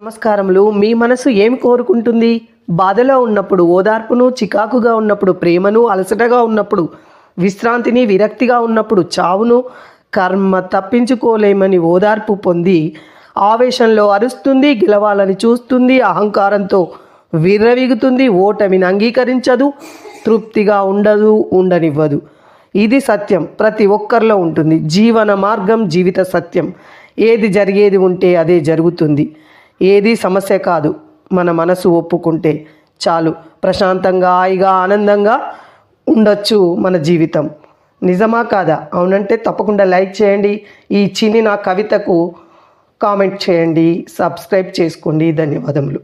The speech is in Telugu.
నమస్కారములు. మీ మనసు ఏం కోరుకుంటుంది? బాధలో ఉన్నప్పుడు ఓదార్పును, చికాకుగా ఉన్నప్పుడు ప్రేమను, అలసటగా ఉన్నప్పుడు విశ్రాంతిని, విరక్తిగా ఉన్నప్పుడు చావును, కర్మ తప్పించుకోలేమని ఓదార్పు పొంది ఆవేశంలో అరుస్తుంది, గెలవాలని చూస్తుంది, అహంకారంతో విర్రవీగుతుంది, ఓటమిని అంగీకరించదు, తృప్తిగా ఉండదు, ఉండనివ్వదు. ఇది సత్యం, ప్రతి ఒక్కరిలో ఉంటుంది. జీవన మార్గం, జీవిత సత్యం. ఏది జరిగేది ఉంటే అదే జరుగుతుంది. ఏది సమస్య కాదు. మన మనసు ఒప్పుకుంటే చాలు. ప్రశాంతంగా, హాయిగా, ఆనందంగా ఉండొచ్చు మన జీవితం. నిజమా కాదా? అవునంటే తప్పకుండా లైక్ చేయండి. ఈ చిన్ని నా కవితకు కామెంట్ చేయండి. సబ్స్క్రైబ్ చేసుకోండి. ధన్యవాదములు.